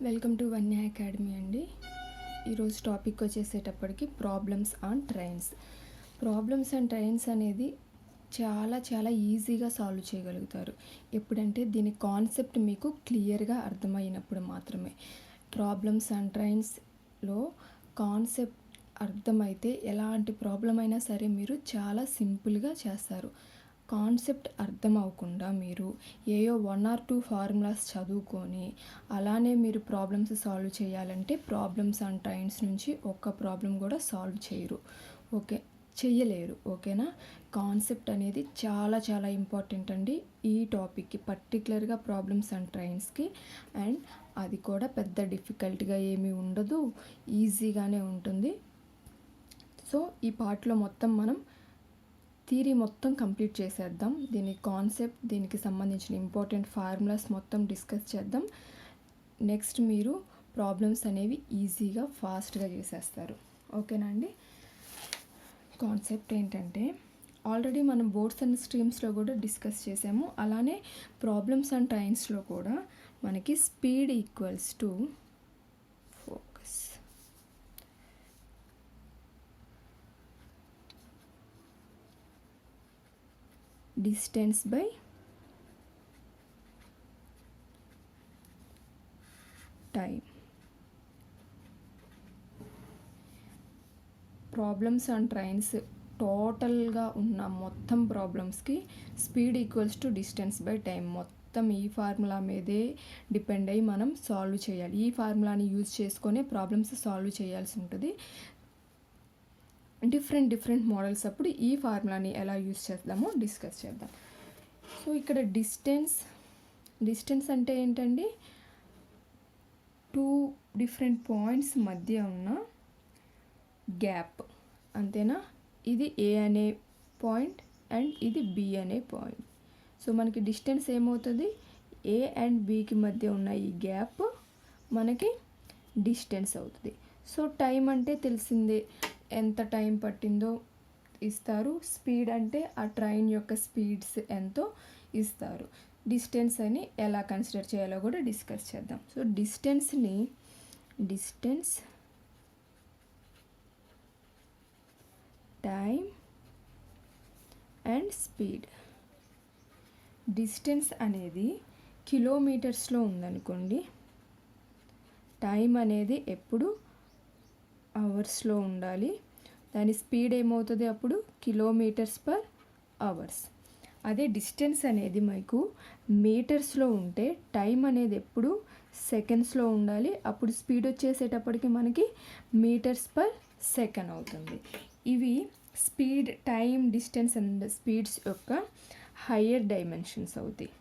Welcome to వన్య academy అండి. ఈరోజు టాపిక్ వచ్చేసేటప్పటికి problems on trains. Problems and trains అనేది చాలా ఈజీగా సాల్వ్ చేయగలుగుతారు ఎప్పుడంటే దీని కాన్సెప్ట్ మీకు క్లియర్గా అర్థమైనప్పుడు మాత్రమే. ప్రాబ్లమ్స్ అండ్ ట్రైన్స్లో కాన్సెప్ట్ అర్థమైతే ఎలాంటి ప్రాబ్లం అయినా సరే మీరు చాలా సింపుల్గా చేస్తారు. కాన్సెప్ట్ అర్థం అవ్వకుండా మీరు ఏయో 1 or 2 ఫార్ములాస్ చదువుకొని అలానే మీరు ప్రాబ్లమ్స్ సాల్వ్ చేయాలంటే ప్రాబ్లమ్స్ అండ్ ట్రైన్స్ నుంచి ఒక్క ప్రాబ్లం కూడా సాల్వ్ చెయ్యలేరు. ఓకేనా? కాన్సెప్ట్ అనేది చాలా ఇంపార్టెంట్ అండి ఈ టాపిక్కి, పర్టికులర్గా ప్రాబ్లమ్స్ అండ్ ట్రైన్స్కి. అండ్ అది కూడా పెద్ద డిఫికల్ట్గా ఏమీ ఉండదు, ఈజీగానే ఉంటుంది. సో ఈ పార్ట్లో మొత్తం మనం థియరీ మొత్తం కంప్లీట్ చేసేద్దాం. దీని కాన్సెప్ట్, దీనికి సంబంధించిన ఇంపార్టెంట్ ఫార్ములాస్ మొత్తం డిస్కస్ చేద్దాం. నెక్స్ట్ మీరు ప్రాబ్లమ్స్ అనేవి ఈజీగా ఫాస్ట్గా చేసేస్తారు. ఓకేనా అండి? కాన్సెప్ట్ ఏంటంటే ఆల్రెడీ మనం బోర్డ్స్ అండ్ స్ట్రీమ్స్లో కూడా డిస్కస్ చేసాము. అలానే ప్రాబ్లమ్స్ అండ్ ట్రైన్స్లో కూడా మనకి speed equals to focus, distance by time. Problems and trains టోటల్గా ఉన్న మొత్తం ప్రాబ్లమ్స్కి speed equals to distance by time. మొత్తం ఈ ఫార్ములా మీదే డిపెండ్ అయ్యి మనం సాల్వ్ చేయాలి. ఈ ఫార్ములాని యూజ్ చేసుకొని ప్రాబ్లమ్స్ సాల్వ్ చేయాల్సి ఉంటుంది. డిఫరెంట్ మోడల్స్ అప్పుడు ఈ ఫార్ములాని ఎలా యూజ్ చేద్దామో డిస్కస్ చేద్దాం. సో ఇక్కడ డిస్టెన్స్ అంటే ఏంటండి? 2 డిఫరెంట్ పాయింట్స్ మధ్య ఉన్న గ్యాప్, అంతేనా? ఇది ఏ అనే పాయింట్ అండ్ ఇది బి అనే పాయింట్. సో మనకి డిస్టెన్స్ ఏమవుతుంది? ఏ అండ్ బికి మధ్య ఉన్న ఈ గ్యాప్ మనకి డిస్టెన్స్ అవుతుంది. సో టైం అంటే తెలిసిందే, ఎంత టైం పట్టిందో ఇస్తారు. స్పీడ్ అంటే ఆ ట్రైన్ యొక్క స్పీడ్స్ ఎంతో ఇస్తారు. డిస్టెన్స్ అని ఎలా కన్సిడర్ చేయాలో కూడా డిస్కస్ చేద్దాం. So distance time and speed. Distance అనేది కిలోమీటర్స్లో ఉందనుకోండి, టైం అనేది ఎప్పుడు అవర్స్లో ఉండాలి. దాని స్పీడ్ ఏమవుతుంది అప్పుడు? Kilometres per hours. అదే డిస్టెన్స్ అనేది మీకు మీటర్స్లో ఉంటే టైం అనేది ఎప్పుడు సెకండ్స్లో ఉండాలి. అప్పుడు స్పీడ్ వచ్చేసేటప్పటికి మనకి మీటర్స్ పర్ సెకండ్ అవుతుంది. ఇవి speed, time, distance and speeds యొక్క హయ్యర్ డైమెన్షన్స్ అవుతాయి.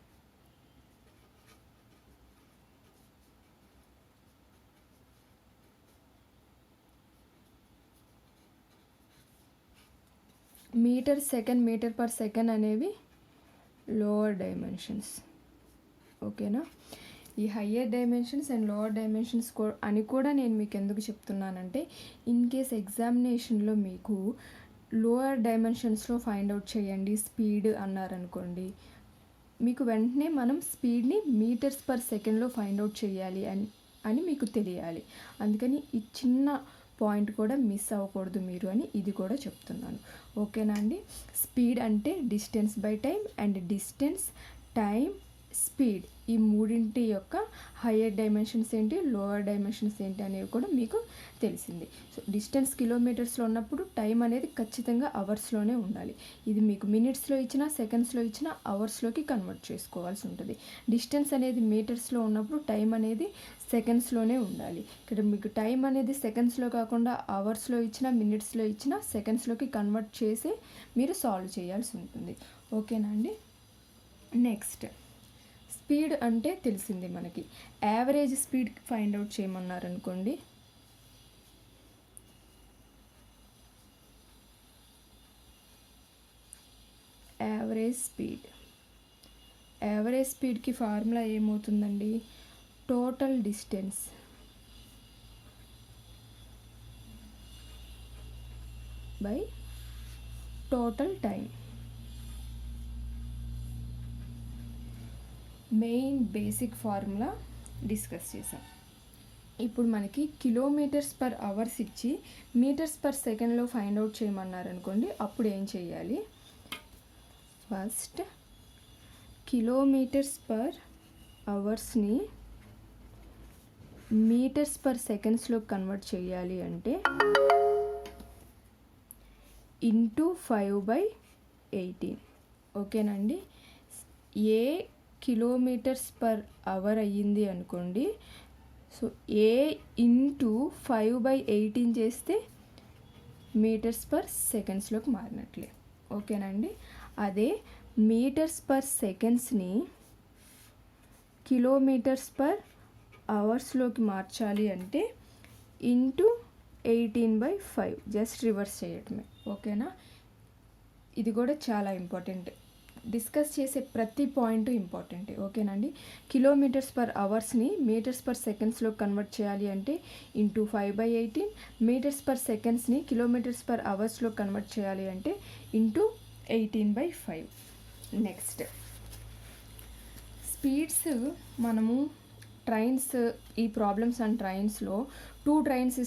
మీటర్ పర్ సెకండ్ అనేవి లోవర్ డైమెన్షన్స్. ఓకేనా? ఈ higher dimensions and lower dimensions అని కూడా నేను మీకు ఎందుకు చెప్తున్నానంటే, ఇన్ కేస్ ఎగ్జామినేషన్లో మీకు లోవర్ డైమెన్షన్స్లో ఫైండ్ అవుట్ చేయండి స్పీడ్ అన్నారనుకోండి, మీకు వెంటనే మనం స్పీడ్ని మీటర్స్ పర్ సెకండ్లో ఫైండ్ అవుట్ చేయాలి అని మీకు తెలియాలి. అందుకని ఈ చిన్న పాయింట్ కూడా మిస్ అవ్వకూడదు మీరు అని ఇది కూడా చెప్తున్నాను. ఓకేనా అండి? స్పీడ్ అంటే distance by time, and distance, time, speed ఈ మూడింటి యొక్క హయ్యర్ డైమెన్షన్స్ ఏంటి, లోవర్ డైమెన్షన్స్ ఏంటి అనేవి కూడా మీకు తెలిసింది. సో డిస్టెన్స్ కిలోమీటర్స్లో ఉన్నప్పుడు టైం అనేది ఖచ్చితంగా అవర్స్లోనే ఉండాలి. ఇది మీకు మినిట్స్లో ఇచ్చినా సెకండ్స్లో ఇచ్చినా అవర్స్లోకి కన్వర్ట్ చేసుకోవాల్సి ఉంటుంది. డిస్టెన్స్ అనేది మీటర్స్లో ఉన్నప్పుడు టైం అనేది సెకండ్స్లోనే ఉండాలి. ఇక్కడ మీకు టైం అనేది సెకండ్స్లో కాకుండా అవర్స్లో ఇచ్చినా మినిట్స్లో ఇచ్చినా సెకండ్స్లోకి కన్వర్ట్ చేసి మీరు సాల్వ్ చేయాల్సి ఉంటుంది. ఓకేనా అండి? నెక్స్ట్ స్పీడ్ అంటే తెలిసింది మనకి. యావరేజ్ స్పీడ్ ఫైండ్ అవుట్ చేయమన్నారనుకోండి, యావరేజ్ స్పీడ్కి ఫార్ములా ఏమవుతుందండి? Total distance by total time. Main basic formula discuss చేసాం. ఇప్పుడు మనకి కిలోమీటర్స్ పర్ అవర్స్ ఇచ్చి మీటర్స్ పర్ సెకండ్లో ఫైండ్ అవుట్ చేయమన్నారు అనుకోండి, అప్పుడు ఏం చేయాలి? ఫస్ట్ కిలోమీటర్స్ పర్ అవర్స్ని మీటర్స్ పర్ సెకండ్స్లో కన్వర్ట్ చేయాలి అంటే ఇంటూ 5/18. ఓకేనండి. ఏ కిలోమీటర్స్ పర్ అవర్ అయ్యింది అనుకోండి, సో ఏ ఇంటూ 5/18 చేస్తే మీటర్స్ పర్ సెకండ్స్లోకి మారినట్లే. ఓకేనండి. అదే మీటర్స్ పర్ సెకండ్స్ని కిలోమీటర్స్ పర్ అవర్స్లోకి మార్చాలి అంటే ఇంటూ 18/5, జస్ట్ రివర్స్ చేయటమే. ఓకేనా? ఇది కూడా చాలా ఇంపార్టెంట్, డిస్కస్ చేసే ప్రతి పాయింట్ ఇంపార్టెంట్. ఓకేనండి. కిలోమీటర్స్ పర్ అవర్స్ని మీటర్స్ పర్ సెకండ్స్లో కన్వర్ట్ చేయాలి అంటే ఇంటూ 5/18, మీటర్స్ పర్ సెకండ్స్ని కిలోమీటర్స్ పర్ అవర్స్లో కన్వర్ట్ చేయాలి అంటే ఇంటూ 18/5. Next speeds. మనము ట్రైన్స్, ఈ ప్రాబ్లమ్స్ అండ్ ట్రైన్స్లో 2 ట్రైన్స్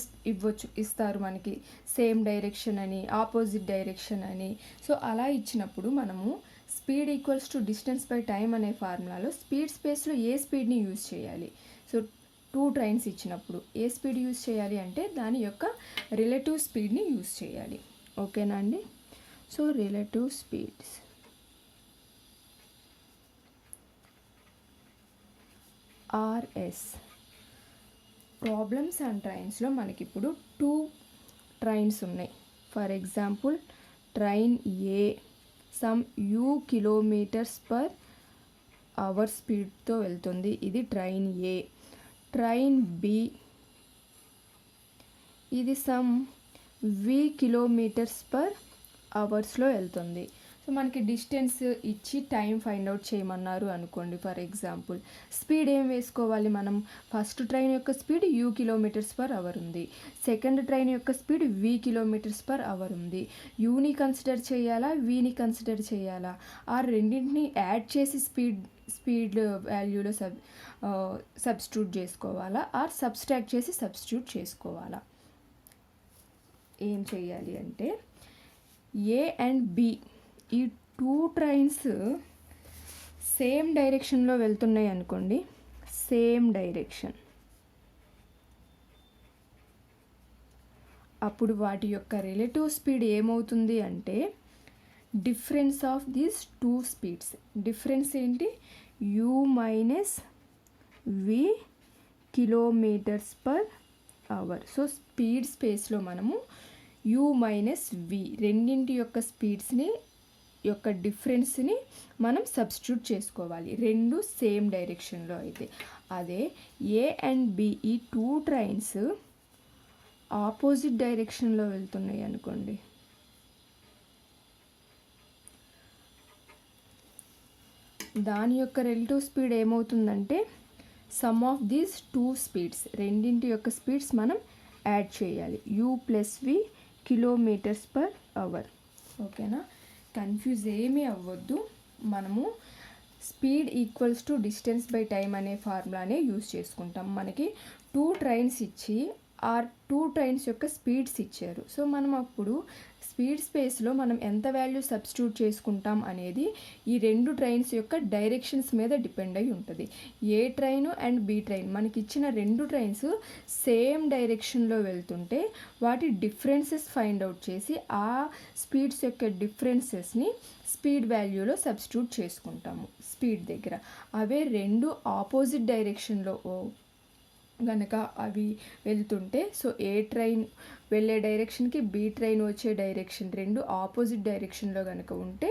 ఇస్తారు మనకి, సేమ్ డైరెక్షన్ అని, ఆపోజిట్ డైరెక్షన్ అని. సో అలా ఇచ్చినప్పుడు మనము speed equals to distance by time అనే ఫార్ములాలో స్పీడ్ స్పేస్లో ఏ స్పీడ్ని యూజ్ చేయాలి? సో 2 ట్రైన్స్ ఇచ్చినప్పుడు ఏ స్పీడ్ యూజ్ చేయాలి అంటే దాని యొక్క రిలేటివ్ స్పీడ్ని యూజ్ చేయాలి. ఓకేనా అండి? So relative speeds RS. Problems and ట్రైన్స్లో మనకి ఇప్పుడు 2 ట్రైన్స్ ఉన్నాయి. For example train A some U kilometres per hour స్పీడ్తో వెళ్తుంది, ఇది ట్రైన్ ఏ. ట్రైన్ బి ఇది సమ్ V కిలోమీటర్స్ పర్ అవర్స్లో వెళ్తుంది. సో మనకి డిస్టెన్స్ ఇచ్చి టైం ఫైండ్ అవుట్ చేయమన్నారు అనుకోండి. ఫర్ ఎగ్జాంపుల్ స్పీడ్ ఏం వేసుకోవాలి మనం? ఫస్ట్ ట్రైన్ యొక్క speed U kilometres per hour ఉంది, సెకండ్ ట్రైన్ యొక్క speed V kilometres per hour ఉంది. యూని కన్సిడర్ చేయాలా, వీని కన్సిడర్ చేయాలా? ఆ రెండింటిని యాడ్ చేసి స్పీడ్ వాల్యూలో సబ్స్టిట్యూట్ చేసుకోవాలా, ఆర్ సబ్స్ట్రాక్ట్ చేసి సబ్స్టిట్యూట్ చేసుకోవాలా? ఏం చేయాలి అంటే ఏ అండ్ బి, ఈ 2 ట్రైన్స్ సేమ్ డైరెక్షన్లో వెళ్తున్నాయి అనుకోండి, సేమ్ డైరెక్షన్, అప్పుడు వాటి యొక్క రిలేటివ్ స్పీడ్ ఏమవుతుంది అంటే difference of these 2 speeds. Difference ఏంటి? U minus V kilometres per hour. So speed స్పేస్లో మనము U మైనస్ V రెండింటి యొక్క స్పీడ్స్ని యొక్క డిఫరెన్స్ని మనం సబ్స్టిట్యూట్ చేసుకోవాలి, రెండు సేమ్ డైరెక్షన్లో అయితే. అదే ఏ అండ్ బి, ఈ 2 ట్రైన్స్ ఆపోజిట్ డైరెక్షన్లో వెళ్తున్నాయి అనుకోండి, దాని యొక్క రిలేటివ్ స్పీడ్ ఏమవుతుందంటే సమ్ ఆఫ్ దీస్ 2 స్పీడ్స్, రెండింటి యొక్క స్పీడ్స్ మనం యాడ్ చేయాలి, U plus V kilometres per hour. ఓకేనా? కన్ఫ్యూజ్ ఏమీ అవ్వద్దు. మనము speed equals to distance by time అనే ఫార్ములానే యూజ్ చేసుకుంటాం. మనకి 2 ట్రైన్స్ ఇచ్చి ఆ 2 ట్రైన్స్ యొక్క స్పీడ్స్ ఇచ్చారు. సో మనం అప్పుడు స్పీడ్ స్పేస్లో మనం ఎంత వాల్యూ సబ్స్టిట్యూట్ చేసుకుంటాం అనేది ఈ 2 ట్రైన్స్ యొక్క డైరెక్షన్స్ మీద డిపెండ్ అయి ఉంటుంది. ఏ ట్రైన్ అండ్ బి ట్రైన్, మనకి ఇచ్చిన 2 ట్రైన్స్ సేమ్ డైరెక్షన్లో వెళ్తుంటే వాటి డిఫరెన్సెస్ ఫైండ్ అవుట్ చేసి ఆ స్పీడ్స్ యొక్క డిఫరెన్సెస్ని స్పీడ్ వాల్యూలో సబ్స్టిట్యూట్ చేసుకుంటాము స్పీడ్ దగ్గర. అవే 2 ఆపోజిట్ డైరెక్షన్లో గనక అవి వెళ్తుంటే, సో ఏ ట్రైన్ వెళ్ళే డైరెక్షన్కి బి ట్రైన్ వచ్చే డైరెక్షన్ 2 ఆపోజిట్ డైరెక్షన్లో కనుక ఉంటే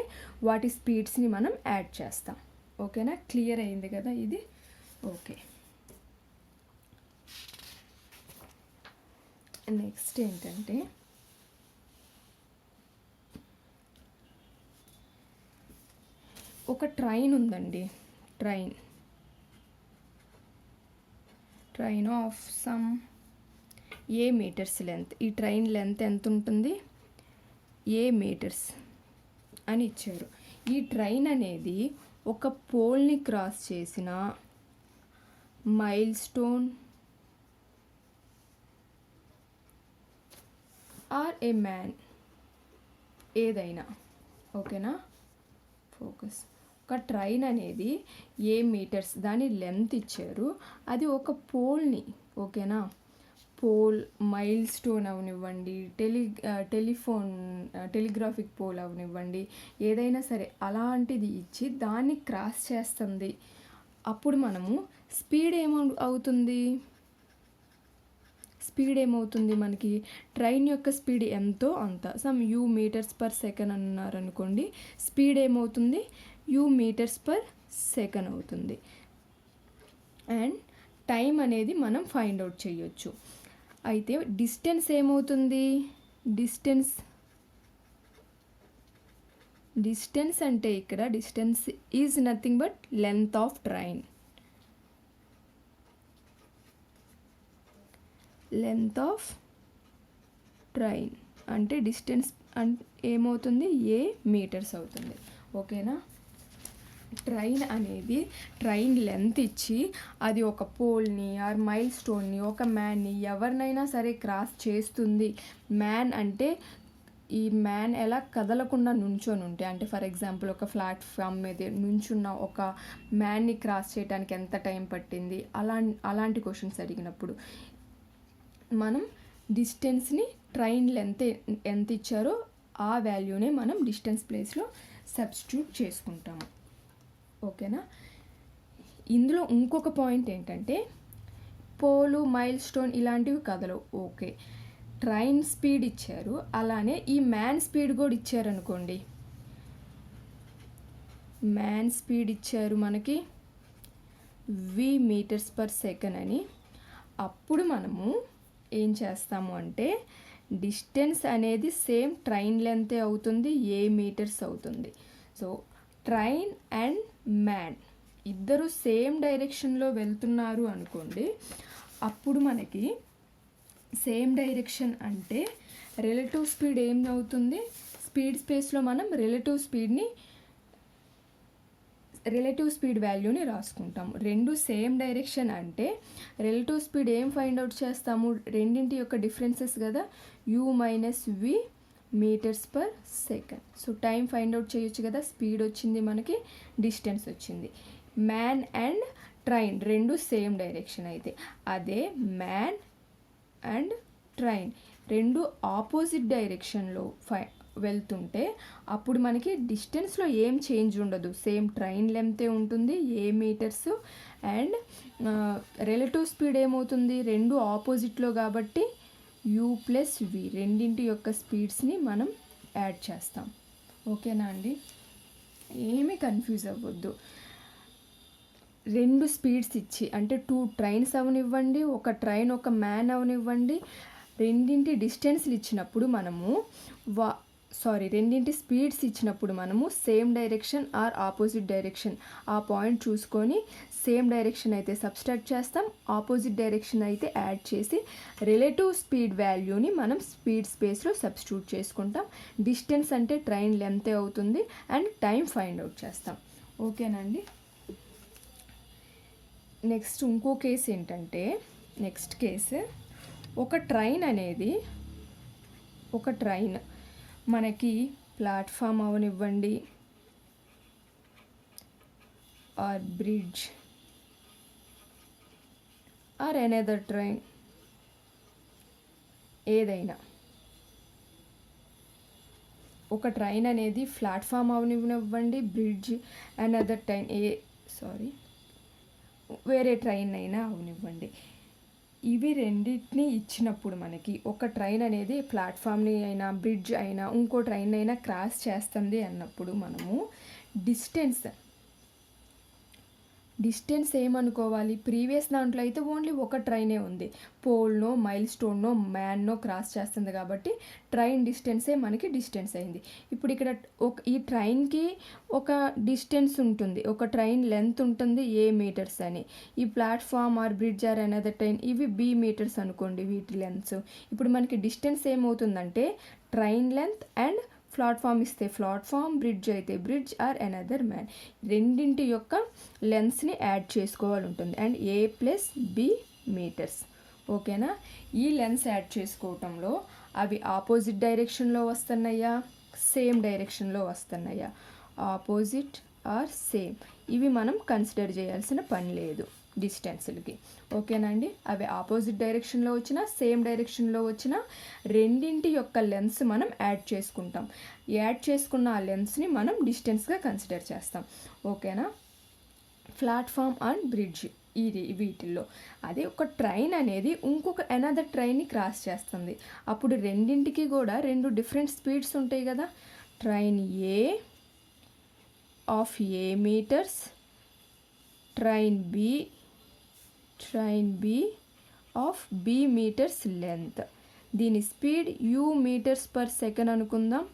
వాటి స్పీడ్స్ని మనం యాడ్ చేస్తాం. ఓకేనా? క్లియర్ అయింది కదా ఇది? ఓకే. నెక్స్ట్ ఏంటంటే ఒక ట్రైన్ ఉందండి, train of some a metres length. ఈ ట్రైన్ లెంత్ ఎంత ఉంటుంది? ఏ మీటర్స్ అని ఇచ్చారు. ఈ ట్రైన్ అనేది ఒక పోల్ని క్రాస్ చేసిన milestone, or a man, ఏదైనా. ఓకేనా, ఫోకస్. ఒక ట్రైన్ అనేది ఏ మీటర్స్ దాని లెంత్ ఇచ్చారు, అది ఒక పోల్ని, ఓకేనా, పోల్, మైల్ స్టోన్ అవనివ్వండి, టెలిగ్రాఫిక్ పోల్ అవనివ్వండి, ఏదైనా సరే అలాంటిది ఇచ్చి దాన్ని క్రాస్ చేస్తుంది. అప్పుడు మనము స్పీడ్ ఏమవుతుంది మనకి, ట్రైన్ యొక్క స్పీడ్ ఎంతో అంత, some u metres per second అన్నారనుకోండి, స్పీడ్ ఏమవుతుంది, యూ మీటర్స్ పర్ సెకండ్ అవుతుంది. అండ్ టైం అనేది మనం ఫైండ్ అవుట్ చేయొచ్చు. అయితే డిస్టెన్స్ ఏమవుతుంది, డిస్టెన్స్ అంటే ఇక్కడ distance is nothing but length of train. Length of train అంటే డిస్టెన్స్ ఏమవుతుంది, ఏ మీటర్స్ అవుతుంది. ఓకేనా, ట్రైన్ అనేది ట్రైన్ లెంత్ ఇచ్చి అది ఒక పోల్ని ఆర్ మైల్ స్టోన్ని, ఒక మ్యాన్ని, ఎవరినైనా సరే క్రాస్ చేస్తుంది. మ్యాన్ అంటే ఈ మ్యాన్ ఎలా కదలకుండా నుంచొని ఉంటే, అంటే ఫర్ ఎగ్జాంపుల్ ఒక ప్లాట్ఫామ్ మీద నుంచున్న ఒక మ్యాన్ని క్రాస్ చేయడానికి ఎంత టైం పట్టింది, అలాంటి క్వశ్చన్స్ అడిగినప్పుడు మనం డిస్టెన్స్ని ట్రైన్ ఎంత ఇచ్చారో ఆ వాల్యూనే మనం డిస్టెన్స్ ప్లేస్లో సబ్స్టిట్యూట్ చేసుకుంటాము. ఓకేనా, ఇందులో ఇంకొక పాయింట్ ఏంటంటే పోలు, మైల్ స్టోన్ ఇలాంటివి కదలవు. ఓకే, ట్రైన్ స్పీడ్ ఇచ్చారు, అలానే ఈ మ్యాన్ స్పీడ్ కూడా ఇచ్చారనుకోండి, మ్యాన్ స్పీడ్ ఇచ్చారు మనకి v మీటర్స్ పర్ సెకండ్ అని. అప్పుడు మనము ఏం చేస్తాము అంటే డిస్టెన్స్ అనేది సేమ్ ట్రైన్ లెంతే అవుతుంది, ఏ మీటర్స్ అవుతుంది. సో ట్రైన్ అండ్ మ్యాన్ ఇద్దరు సేమ్ డైరెక్షన్లో వెళ్తున్నారు అనుకోండి, అప్పుడు మనకి సేమ్ డైరెక్షన్ అంటే రిలేటివ్ స్పీడ్ ఏం అవుతుంది, స్పీడ్ స్పేస్లో మనం రిలేటివ్ స్పీడ్ వాల్యూని రాసుకుంటాము. రెండు సేమ్ డైరెక్షన్ అంటే రిలేటివ్ స్పీడ్ ఏం ఫైండ్ అవుట్ చేస్తాము, రెండింటి యొక్క డిఫరెన్సెస్ కదా, u minus v metres per second. So time find out చేయొచ్చు కదా, స్పీడ్ వచ్చింది మనకి, డిస్టెన్స్ వచ్చింది. మ్యాన్ అండ్ ట్రైన్ రెండు సేమ్ డైరెక్షన్ అయితే, అదే మ్యాన్ అండ్ ట్రైన్ రెండు ఆపోజిట్ డైరెక్షన్లో వెళ్తుంటే అప్పుడు మనకి డిస్టెన్స్లో ఏం చేంజ్ ఉండదు, సేమ్ ట్రైన్ లెంతే ఉంటుంది, ఏ మీటర్స్. అండ్ రిలేటివ్ స్పీడ్ ఏమవుతుంది, రెండు ఆపోజిట్లో కాబట్టి u ప్లస్ v రెండింటి యొక్క స్పీడ్స్ని మనం యాడ్ చేస్తాం. ఓకేనా అండి, ఏమీ కన్ఫ్యూజ్ అవ్వద్దు. రెండు స్పీడ్స్ ఇచ్చి అంటే 2 ట్రైన్స్ అవనివ్వండి, ఒక ట్రైన్ ఒక మ్యాన్ అవనివ్వండి, రెండింటి డిస్టెన్స్లు ఇచ్చినప్పుడు మనము రెండింటి స్పీడ్స్ ఇచ్చినప్పుడు మనము same direction or opposite direction ఆ పాయింట్ చూసుకొని సేమ్ డైరెక్షన్ అయితే సబ్స్ట్రాక్ట్ చేస్తాం, ఆపోజిట్ డైరెక్షన్ అయితే యాడ్ చేసి రిలేటివ్ స్పీడ్ వాల్యూని మనం స్పీడ్ స్పేస్లో సబ్స్టిట్యూట్ చేసుకుంటాం. డిస్టెన్స్ అంటే ట్రైన్ లెంతే అవుతుంది అండ్ టైం ఫైండ్ అవుట్ చేస్తాం. ఓకేనండి, నెక్స్ట్ ఇంకో కేసు ఏంటంటే, నెక్స్ట్ కేసు ఒక ట్రైన్ మనకి ప్లాట్ఫామ్ అవనివ్వండి or bridge or another train, ఏదైనా ఒక ట్రైన్ అనేది ప్లాట్ఫామ్ అవనివ్వండి, బ్రిడ్జ్, అనదర్ ట్రైన్ వేరే ట్రైన్ అయినా అవనివ్వండి, ఇవి రెండింటిని ఇచ్చినప్పుడు మనకి ఒక ట్రైన్ అనేది ప్లాట్ఫామ్ని అయినా బ్రిడ్జ్ అయినా ఇంకో ట్రైన్ అయినా క్రాస్ చేస్తుంది అన్నప్పుడు మనము డిస్టెన్స్ ఏమనుకోవాలి, ప్రీవియస్ దాంట్లో అయితే ఓన్లీ ఒక ట్రైనే ఉంది, పోల్నో మైల్ స్టోన్నో మ్యాన్నో క్రాస్ చేస్తుంది కాబట్టి ట్రైన్ డిస్టెన్సే మనకి డిస్టెన్స్ అయింది. ఇప్పుడు ఇక్కడ ఈ ట్రైన్కి ఒక డిస్టెన్స్ ఉంటుంది, ఒక ట్రైన్ లెంత్ ఉంటుంది ఏ మీటర్స్ అని, ఈ platform or bridge or another train ఇవి బి మీటర్స్ అనుకోండి వీటి లెంత్స్. ఇప్పుడు మనకి డిస్టెన్స్ ఏమవుతుందంటే ట్రైన్ లెంత్ అండ్ ప్లాట్ఫామ్ ఇస్తే ప్లాట్ఫామ్, బ్రిడ్జ్ అయితే బ్రిడ్జ్ ఆర్ అనదర్ మ్యాన్ రెండింటి యొక్క లెన్స్ని యాడ్ చేసుకోవాలి ఉంటుంది and a plus b metres. ఓకేనా, ఈ లెన్స్ యాడ్ చేసుకోవటంలో అవి ఆపోజిట్ డైరెక్షన్లో వస్తున్నాయా, సేమ్ డైరెక్షన్లో వస్తున్నాయా? ఆపోజిట్ ఆర్ సేమ్, ఇవి మనం కన్సిడర్ చేయాల్సిన పని లేదు డిస్టెన్స్లకి. ఓకేనండి. అవి ఆపోజిట్ డైరెక్షన్లో వచ్చినా సేమ్ డైరెక్షన్లో వచ్చినా రెండింటి యొక్క లెన్స్ మనం యాడ్ చేసుకుంటాం. యాడ్ చేసుకున్న ఆ లెన్స్ని మనం డిస్టెన్స్గా కన్సిడర్ చేస్తాం. ఓకేనా. ప్లాట్ఫామ్ అండ్ బ్రిడ్జ్ వీటిల్లో అదే ఒక ట్రైన్ అనేది ఇంకొక అనదర్ ట్రైన్ని క్రాస్ చేస్తుంది. అప్పుడు రెండింటికి కూడా 2 డిఫరెంట్ స్పీడ్స్ ఉంటాయి కదా. Train A of A metres, train B of B metres length. దీని speed u metres per second అనుకుందాం,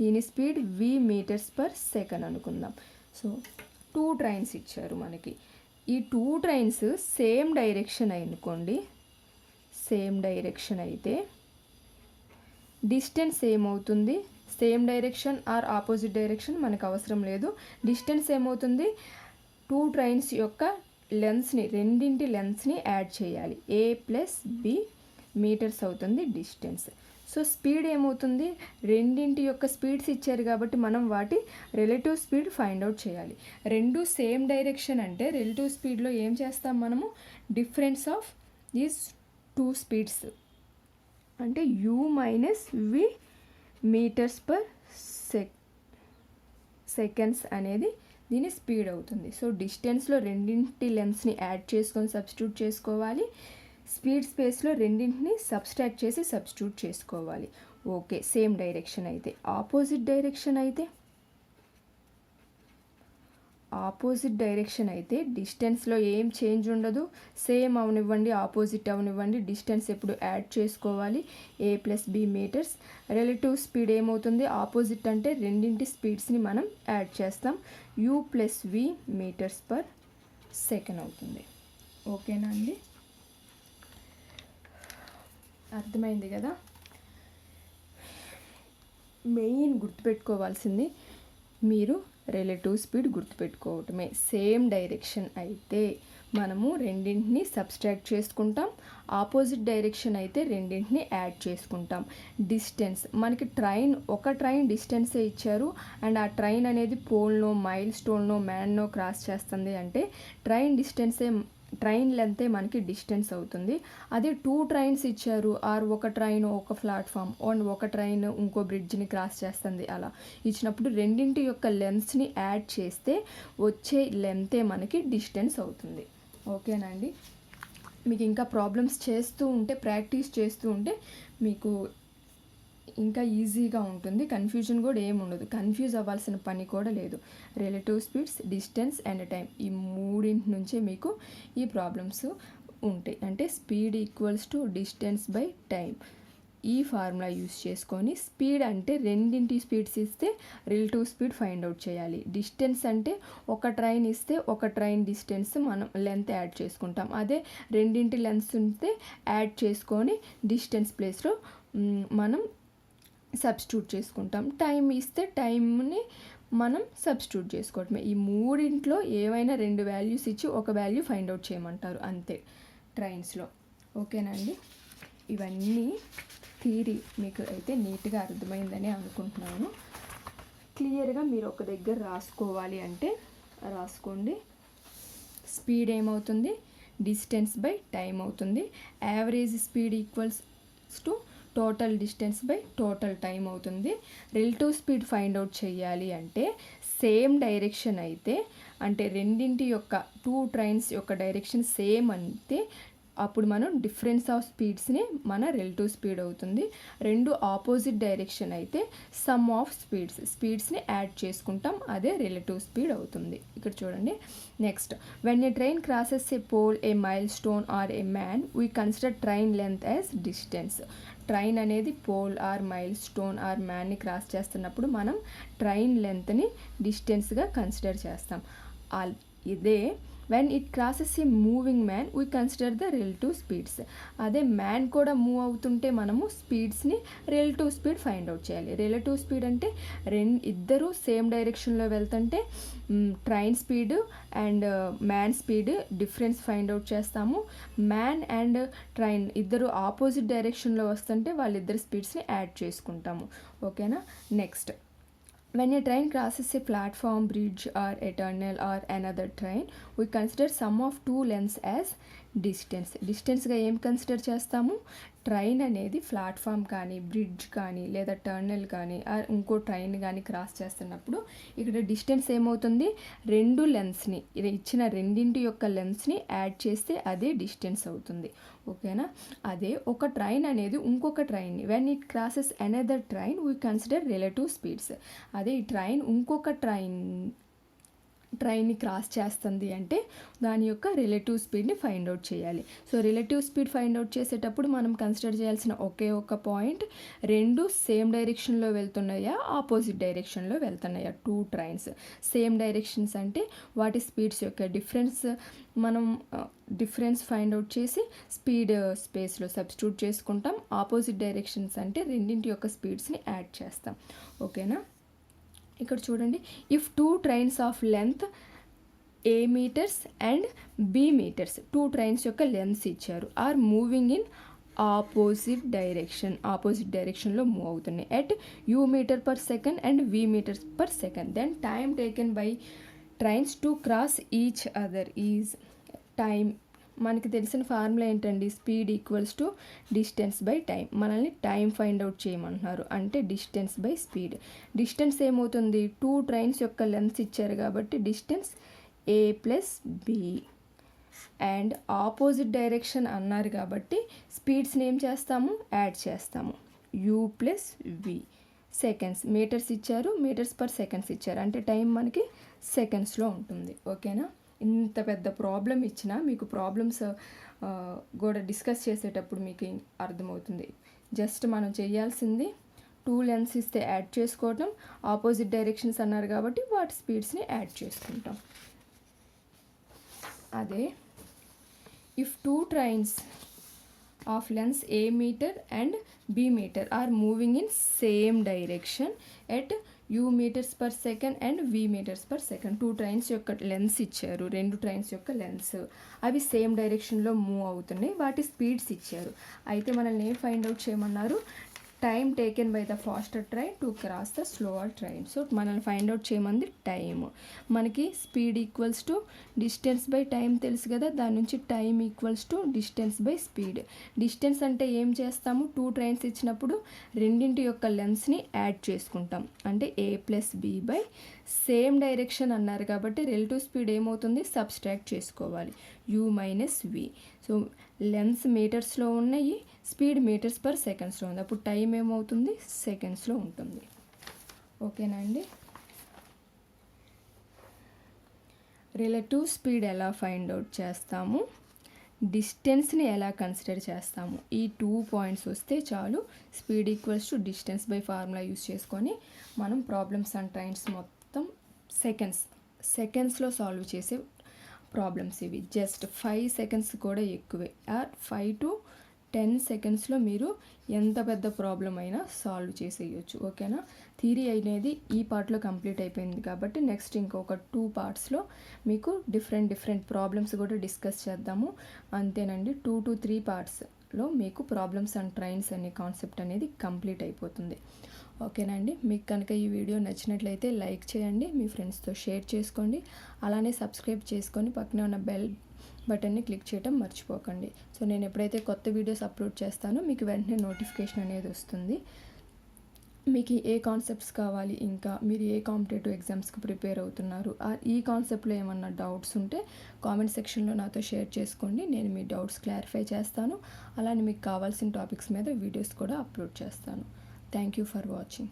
దీని speed v metres per second అనుకుందాం. సో 2 ట్రైన్స్ ఇచ్చారు మనకి. ఈ 2 ట్రైన్స్ సేమ్ డైరెక్షన్ అనుకోండి. సేమ్ డైరెక్షన్ అయితే డిస్టెన్స్ ఏమవుతుంది? Same direction or opposite direction మనకు అవసరం లేదు. డిస్టెన్స్ ఏమవుతుంది? 2 ట్రైన్స్ యొక్క లెన్స్ని, రెండింటి లెన్స్ని యాడ్ చేయాలి. ఏ ప్లస్ బి మీటర్స్ అవుతుంది డిస్టెన్స్. సో స్పీడ్ ఏమవుతుంది? రెండింటి యొక్క స్పీడ్స్ ఇచ్చారు కాబట్టి మనం వాటి రిలేటివ్ స్పీడ్ ఫైండ్ అవుట్ చేయాలి. రెండు సేమ్ డైరెక్షన్ అంటే రిలేటివ్ స్పీడ్లో ఏం చేస్తాం మనము? డిఫరెన్స్ ఆఫ్ దీస్ 2 స్పీడ్స్ అంటే u minus v metres per seconds అనేది దీని స్పీడ్ అవుతుంది. సో డిస్టెన్స్లో రెండింటి లెన్స్ని యాడ్ చేసుకొని సబ్స్టిట్యూట్ చేసుకోవాలి. స్పీడ్ స్పేస్లో రెండింటిని సబ్స్ట్రాక్ట్ చేసి సబ్స్టిట్యూట్ చేసుకోవాలి. ఓకే. సేమ్ డైరెక్షన్ అయితే. ఆపోజిట్ డైరెక్షన్ అయితే డిస్టెన్స్లో ఏం చేంజ్ ఉండదు. సేమ్ అవనివ్వండి, ఆపోజిట్ అవనివ్వండి, డిస్టెన్స్ ఎప్పుడు యాడ్ చేసుకోవాలి. A plus B metres. Relative speed ఏమవుతుంది? ఆపోజిట్ అంటే రెండింటి స్పీడ్స్ని మనం యాడ్ చేస్తాం. U plus v metres per second అవుతుంది. ఓకేనా అండి? అర్థమైంది కదా. మెయిన్ గుర్తుపెట్టుకోవాల్సింది మీరు రిలేటివ్ స్పీడ్ గుర్తుపెట్టుకోవటమే. సేమ్ డైరెక్షన్ అయితే మనము రెండింటిని సబ్స్ట్రాక్ట్ చేసుకుంటాం. ఆపోజిట్ డైరెక్షన్ అయితే రెండింటిని యాడ్ చేసుకుంటాం. డిస్టెన్స్ మనకి ఒక ట్రైన్ డిస్టెన్సే ఇచ్చారు అండ్ ఆ ట్రైన్ అనేది పోల్నో, మైల్ స్టోన్నో, మ్యాన్నో క్రాస్ చేస్తుంది అంటే ట్రైన్ లెంతే మనకి డిస్టెన్స్ అవుతుంది. అదే 2 ట్రైన్స్ ఇచ్చారు ఆర్ ఒక ట్రైన్ ఒక ప్లాట్ఫామ్ అండ్ ఒక ట్రైన్ ఇంకో బ్రిడ్జ్ని క్రాస్ చేస్తుంది, అలా ఇచ్చినప్పుడు రెండింటి యొక్క లెన్స్ని యాడ్ చేస్తే వచ్చే లెంతే మనకి డిస్టెన్స్ అవుతుంది. ఓకేనండి. మీకు ఇంకా ప్రాబ్లమ్స్ ప్రాక్టీస్ చేస్తూ ఉంటే మీకు ఇంకా ఈజీగా ఉంటుంది. కన్ఫ్యూజన్ కూడా ఏమి ఉండదు. కన్ఫ్యూజ్ అవ్వాల్సిన పని కూడా లేదు. Relative speeds, distance and time, ఈ మూడింటి నుంచే మీకు ఈ ప్రాబ్లమ్స్ ఉంటాయి. అంటే speed equals to distance by time. ఈ ఫార్ములా యూస్ చేసుకొని స్పీడ్ అంటే రెండింటి స్పీడ్స్ ఇస్తే రిలేటివ్ స్పీడ్ ఫైండ్ అవుట్ చేయాలి. డిస్టెన్స్ అంటే ఒక ట్రైన్ ఇస్తే ఒక ట్రైన్ డిస్టెన్స్ మనం లెంత్ యాడ్ చేసుకుంటాం. అదే రెండింటి లెన్స్ ఉంటే యాడ్ చేసుకొని డిస్టెన్స్ ప్లేస్లో మనం సబ్స్టిట్యూట్ చేసుకుంటాం. టైం ఇస్తే టైంని మనం సబ్స్టిట్యూట్ చేసుకోవటమే. ఈ మూడింట్లో ఏవైనా 2 వాల్యూస్ ఇచ్చి ఒక వాల్యూ ఫైండ్ అవుట్ చేయమంటారు అంతే ట్రైన్స్లో. ఓకేనండి. ఇవన్నీ థియరీ మీకు అయితే నీట్గా అర్థమైందని అనుకుంటున్నాను. క్లియర్గా మీరు ఒక దగ్గర రాసుకోవాలి అంటే రాసుకోండి. స్పీడ్ ఏమవుతుంది? డిస్టెన్స్ బై టైం అవుతుంది. Average speed equals to total distance by total time అవుతుంది. రిలేటివ్ స్పీడ్ ఫైండ్ అవుట్ చేయాలి అంటే సేమ్ డైరెక్షన్ అయితే, అంటే రెండింటి యొక్క 2 ట్రైన్స్ యొక్క డైరెక్షన్ సేమ్ అయితే అప్పుడు మనం డిఫరెన్స్ ఆఫ్ స్పీడ్స్ని మన రిలేటివ్ స్పీడ్ అవుతుంది. 2 ఆపోజిట్ డైరెక్షన్ అయితే సమ్ ఆఫ్ స్పీడ్స్ని యాడ్ చేసుకుంటాం, అదే రిలేటివ్ స్పీడ్ అవుతుంది. ఇక్కడ చూడండి. Next, when a train crosses a pole, a milestone or a man, we consider train length as distance. Train అనేది pole or milestone or మ్యాన్ని cross చేస్తున్నప్పుడు మనం ట్రైన్ లెంత్ని డిస్టెన్స్గా కన్సిడర్ చేస్తాం. ఇదే when it crosses a moving man we consider the relative speeds. అదే man కూడా మూవ్ అవుతుంటే మనము స్పీడ్స్ని రిలేటివ్ స్పీడ్ ఫైండ్ అవుట్ చేయాలి. రిలేటివ్ స్పీడ్ అంటే ఇద్దరు సేమ్ డైరెక్షన్లో వెళ్తుంటే train speed and man speed difference find out చేస్తాము. మ్యాన్ అండ్ ట్రైన్ ఇద్దరు ఆపోజిట్ డైరెక్షన్లో వస్తుంటే వాళ్ళిద్దరు స్పీడ్స్ని యాడ్ చేసుకుంటాము. ఓకేనా. Next, when a train crosses a platform, bridge or a tunnel or another train, we consider sum of two lengths as distance. డిస్టెన్స్గా ఏం consider చేస్తాము? Train అనేది ప్లాట్ఫామ్ కానీ బ్రిడ్జ్ కానీ లేదా టర్నల్ కానీ ఇంకో ట్రైన్ కానీ క్రాస్ చేస్తున్నప్పుడు ఇక్కడ డిస్టెన్స్ ఏమవుతుంది? రెండు లెన్స్ని ఇచ్చిన రెండింటి యొక్క లెన్స్ని యాడ్ చేస్తే అదే డిస్టెన్స్ అవుతుంది. ఓకేనా. అదే ఒక ట్రైన్ అనేది ఇంకొక ట్రైన్ని when it crosses another train we consider relative speeds. అదే ఈ ట్రైన్ ఇంకొక ట్రైన్ని క్రాస్ చేస్తుంది అంటే దాని యొక్క రిలేటివ్ స్పీడ్ని ఫైండ్ అవుట్ చేయాలి. So relative speed find out చేసేటప్పుడు మనం కన్సిడర్ చేయాల్సిన ఒకే ఒక పాయింట్, రెండు సేమ్ డైరెక్షన్లో వెళ్తున్నాయా ఆపోజిట్ డైరెక్షన్లో వెళ్తున్నాయా? టూ ట్రైన్స్ సేమ్ డైరెక్షన్స్ అంటే వాటి స్పీడ్స్ యొక్క మనం డిఫరెన్స్ ఫైండ్ అవుట్ చేసి స్పీడ్ స్పేస్లో సబ్స్టిట్యూట్ చేసుకుంటాం. ఆపోజిట్ డైరెక్షన్స్ అంటే రెండింటి యొక్క స్పీడ్స్ని యాడ్ చేస్తాం. ఓకేనా. ఇక్కడ చూడండి, if two trains of length a metres and b metres, two trains యొక్క లెంత్స్ ఇచ్చారు, ఆర్ మూవింగ్ ఇన్ ఆపోజిట్ డైరెక్షన్లో మూవ్ అవుతున్నాయి at u metre per second and v metres per second, then time taken by trains to cross each other is time. మనకి తెలిసిన formula ఏంటండి? Speed equals to distance by time. మనల్ని time find out చేయమంటున్నారు అంటే distance by speed. Distance ఏమవుతుంది? Two trains యొక్క lengths ఇచ్చారు కాబట్టి distance a plus b and opposite direction అన్నారు కాబట్టి స్పీడ్స్ని ఏం చేస్తాము? యాడ్ చేస్తాము. U plus v. Seconds metres ఇచ్చారు, మీటర్స్ పర్ సెకండ్స్ ఇచ్చారు అంటే టైం మనకి సెకండ్స్లో ఉంటుంది. ఓకేనా. ఇంత పెద్ద ప్రాబ్లం ఇచ్చినా మీకు ప్రాబ్లమ్స్ కూడా డిస్కస్ చేసేటప్పుడు మీకు అర్థమవుతుంది. జస్ట్ మనం చేయాల్సింది టూ లెన్స్ ఇస్తే యాడ్ చేసుకోవటం, ఆపోజిట్ డైరెక్షన్స్ అన్నారు కాబట్టి వాటి స్పీడ్స్ని యాడ్ చేసుకుంటాం. అదే if two trains of lengths a metre and b metre are moving in same direction at u metres per second and v metres per second, two trains యొక్క lengths ఇచ్చారు, రెండు trains యొక్క లెన్స్ అవి same డైరెక్షన్లో move అవుతున్నాయి, వాటి speeds ఇచ్చారు. అయితే మనల్ని ఏం ఫైండ్ అవుట్ చేయమన్నారు? Time taken by the faster train to cross the slower train. So మనల్ని ఫైండ్ అవుట్ చేయమంది టైమ్. మనకి speed equals to distance by time తెలుసు కదా, దాని నుంచి time equals to distance by speed. Distance అంటే ఏం చేస్తాము? టూ ట్రైన్స్ ఇచ్చినప్పుడు రెండింటి యొక్క లెన్స్ని యాడ్ చేసుకుంటాం అంటే A plus B by same direction అన్నారు కాబట్టి రిలేటివ్ స్పీడ్ ఏమవుతుంది? సబ్స్ట్రాక్ట్ చేసుకోవాలి, u minus v. So lengths మీటర్స్లో ఉన్నాయి, స్పీడ్ మీటర్స్ పర్ సెకండ్స్లో ఉంది, అప్పుడు టైం ఏమవుతుంది? సెకండ్స్లో ఉంటుంది. ఓకేనా అండి. రిలేటివ్ స్పీడ్ ఎలా ఫైండ్ అవుట్ చేస్తాము, డిస్టెన్స్ని ఎలా కన్సిడర్ చేస్తాము, ఈ 2 పాయింట్స్ వస్తే చాలు. Speed equals to distance by formula use చేసుకొని మనం ప్రాబ్లమ్స్ అండ్ ట్రైన్స్ మొత్తం సెకండ్స్లో సాల్వ్ చేసే ప్రాబ్లమ్స్ ఇవి. జస్ట్ 5 సెకండ్స్ కూడా ఎక్కువే, 5 to 10 సెకండ్స్లో మీరు ఎంత పెద్ద ప్రాబ్లం అయినా సాల్వ్ చేసేయచ్చు. ఓకేనా. థియరీ అనేది ఈ పార్ట్లో కంప్లీట్ అయిపోయింది కాబట్టి నెక్స్ట్ ఇంకొక 2 పార్ట్స్లో మీకు డిఫరెంట్ ప్రాబ్లమ్స్ కూడా డిస్కస్ చేద్దాము. అంతేనండి, 2 to 3 పార్ట్స్లో మీకు ప్రాబ్లమ్స్ అండ్ ట్రైన్స్ అనే కాన్సెప్ట్ అనేది కంప్లీట్ అయిపోతుంది. ఓకేనండి. మీకు కనుక ఈ వీడియో నచ్చినట్లయితే లైక్ చేయండి, మీ ఫ్రెండ్స్తో షేర్ చేసుకోండి, అలానే సబ్స్క్రైబ్ చేసుకొని పక్కనే ఉన్న బెల్ బటన్ని క్లిక్ చేయడం మర్చిపోకండి. సో నేను ఎప్పుడైతే కొత్త వీడియోస్ అప్లోడ్ చేస్తానో మీకు వెంటనే నోటిఫికేషన్ అనేది వస్తుంది. మీకు ఏ కాన్సెప్ట్స్ కావాలి, ఇంకా మీరు ఏ కాంపిటేటివ్ ఎగ్జామ్స్కి ప్రిపేర్ అవుతున్నారు, ఈ కాన్సెప్ట్లో ఏమన్నా డౌట్స్ ఉంటే కామెంట్ సెక్షన్లో నాతో షేర్ చేసుకోండి, నేను మీ డౌట్స్ క్లారిఫై చేస్తాను. అలానే మీకు కావాల్సిన టాపిక్స్ మీద వీడియోస్ కూడా అప్లోడ్ చేస్తాను. Thank you for watching.